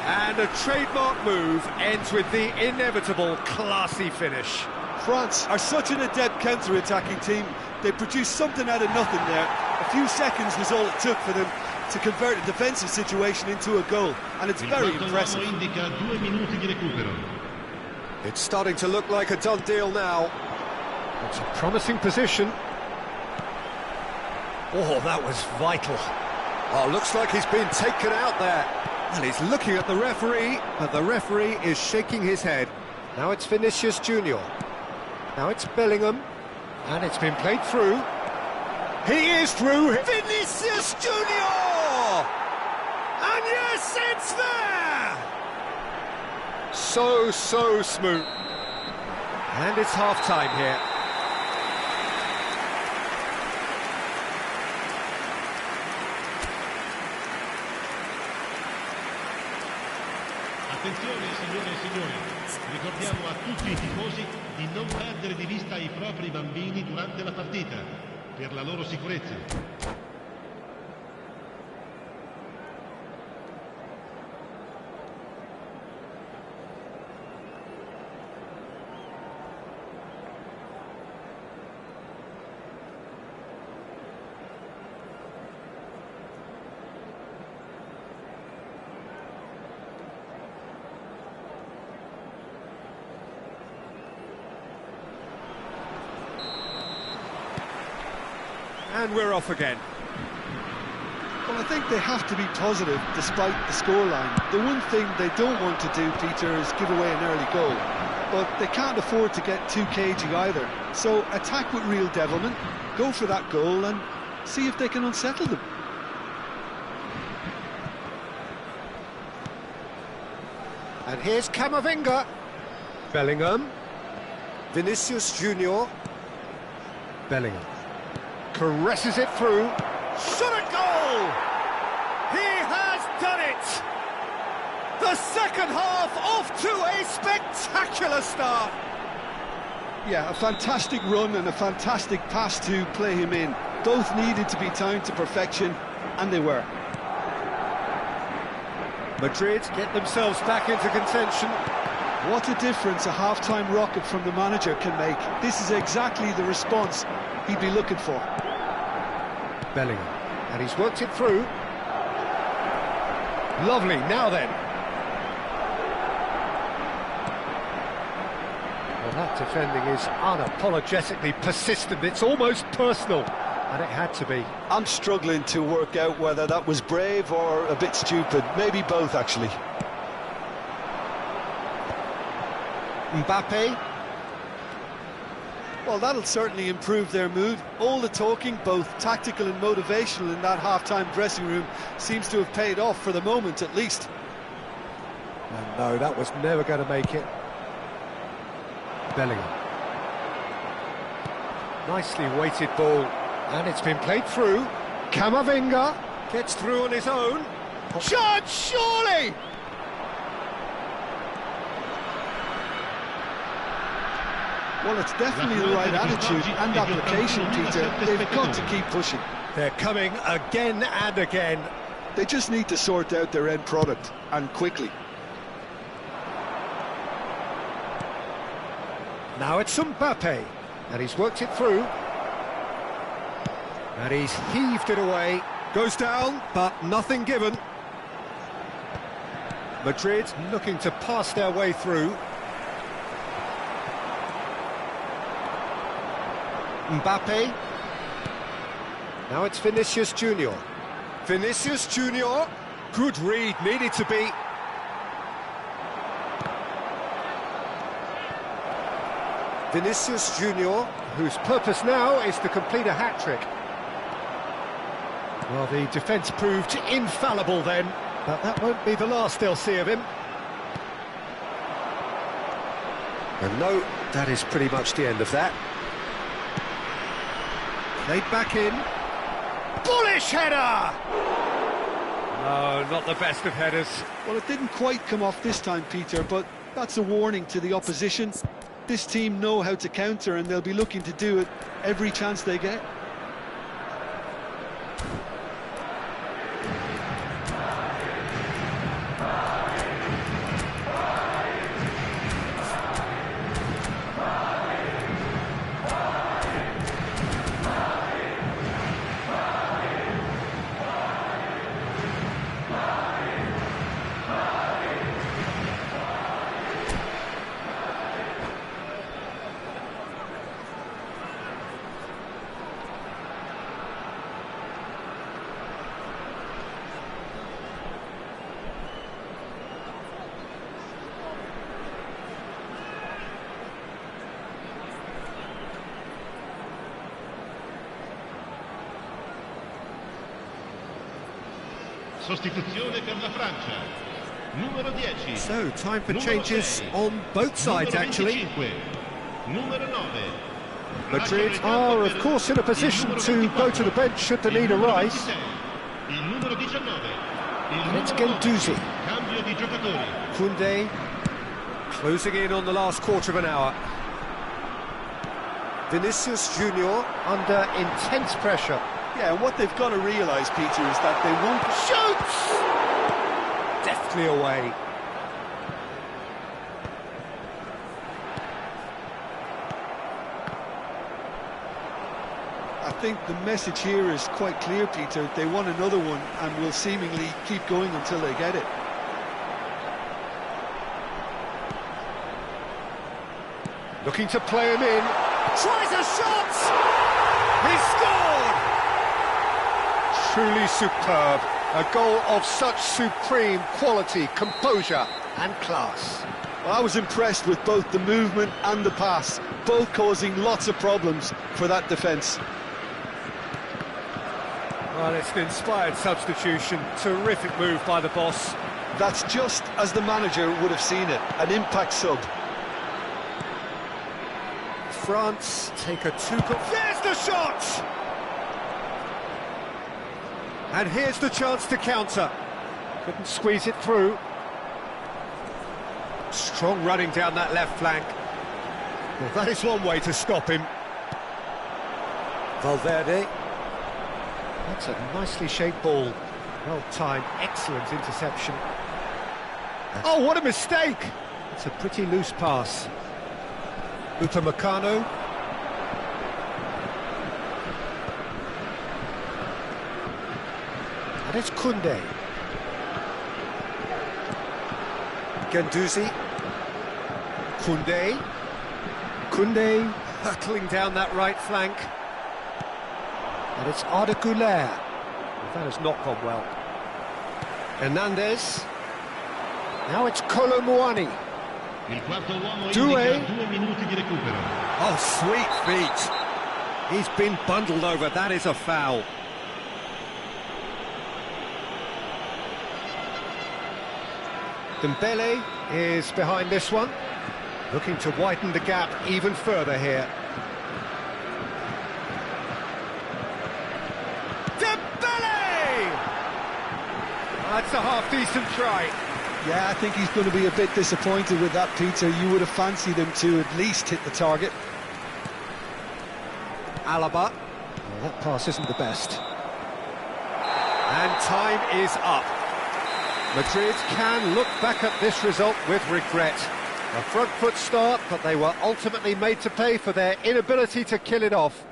And a trademark move ends with the inevitable classy finish. France are such an adept counter-attacking team. They produced something out of nothing there. A few seconds was all it took for them to convert a defensive situation into a goal, and it's very impressive. It's starting to look like a done deal now. It's a promising position. Oh, that was vital. Oh, looks like he's been taken out there. And he's looking at the referee, but the referee is shaking his head. Now it's Vinicius Junior. Now it's Bellingham, and it's been played through. He is through. Vinicius Junior! And yes, it's there! So smooth. And it's half-time here. Attenzione signore e signori, ricordiamo a tutti i tifosi di non perdere di vista i propri bambini durante la partita, per la loro sicurezza. And we're off again. Well, I think they have to be positive despite the scoreline. The one thing they don't want to do, Peter, is give away an early goal. But they can't afford to get too cagey either. So attack with real devilment, go for that goal and see if they can unsettle them. And here's Camavinga. Bellingham. Vinicius Junior. Bellingham. Caresses it through. Shot at goal! He has done it! The second half off to a spectacular start. Yeah, a fantastic run and a fantastic pass to play him in. Both needed to be timed to perfection, and they were. Madrid get themselves back into contention. What a difference a half-time rocket from the manager can make. This is exactly the response he'd be looking for. Bellingham, and he's worked it through. Lovely, now then. Well, that defending is unapologetically persistent. It's almost personal, and it had to be. I'm struggling to work out whether that was brave or a bit stupid. Maybe both, actually. Mbappe. Well, that'll certainly improve their mood. All the talking, both tactical and motivational, in that half-time dressing room seems to have paid off for the moment, at least. And no, that was never going to make it. Bellingham. Nicely weighted ball, and it's been played through. Camavinga gets through on his own. Shot, surely! Well, it's definitely the right attitude and application, Peter. They've got to keep pushing. They're coming again and again. They just need to sort out their end product, and quickly. Now it's Mbappe, and he's worked it through. And he's heaved it away. Goes down, but nothing given. Madrid looking to pass their way through. Mbappe. Now it's Vinicius Junior. Vinicius Junior. Good read, needed to be. Vinicius Junior, whose purpose now is to complete a hat-trick. Well, the defence proved infallible then, but that won't be the last they'll see of him. And no, that is pretty much the end of that. Played back in. Bullish header! No, not the best of headers. Well, it didn't quite come off this time, Peter, but that's a warning to the opposition. This team know how to counter, and they'll be looking to do it every chance they get. Sostituzione per la Francia. Numero 10. So, time for changes on both sides, actually. Numero 9. Madrid are, of course, in a position to go to the bench should the need arise. Il numero 19. And it's Guendouzi. Cambio di giocatori. Koundé closing in on the last quarter of an hour. Vinicius Junior under intense pressure. Yeah, and what they've got to realise, Peter, is that they won't... Shoots! Deftly away. I think the message here is quite clear, Peter. They want another one and will seemingly keep going until they get it. Looking to play him in. Tries a shot! He scored! Truly superb. A goal of such supreme quality, composure and class. Well, I was impressed with both the movement and the pass, both causing lots of problems for that defence. Well, it's an inspired substitution. Terrific move by the boss. That's just as the manager would have seen it, an impact sub. France take a two-goal... There's the shot! And here's the chance to counter. Couldn't squeeze it through. Strong running down that left flank. Well, that is one way to stop him. Valverde. That's a nicely shaped ball. Well timed, excellent interception. Oh, what a mistake! It's a pretty loose pass. Upamecano. And it's Koundé. Guendouzi. Koundé hurtling down that right flank. And it's Arda Güler. That has not gone well. Hernandez. Now it's Kolo Muani. Il quarto uomo Doué. indica 2 minuti di recupero. Oh, sweet feet. He's been bundled over. That is a foul. Dembele is behind this one. Looking to widen the gap even further here. That's a half-decent try. Yeah, I think he's going to be a bit disappointed with that, Peter. You would have fancied him to at least hit the target. Alaba. Well, that pass isn't the best. And time is up. Madrid can look back at this result with regret. A front foot start, but they were ultimately made to pay for their inability to kill it off.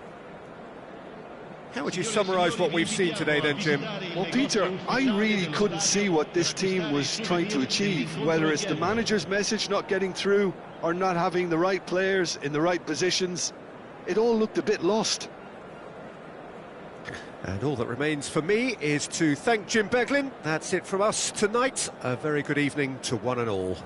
How would you summarise what we've seen today then, Jim? Well, Peter, I really couldn't see what this team was trying to achieve, whether it's the manager's message not getting through or not having the right players in the right positions. It all looked a bit lost. And all that remains for me is to thank Jim Beglin. That's it from us tonight. A very good evening to one and all.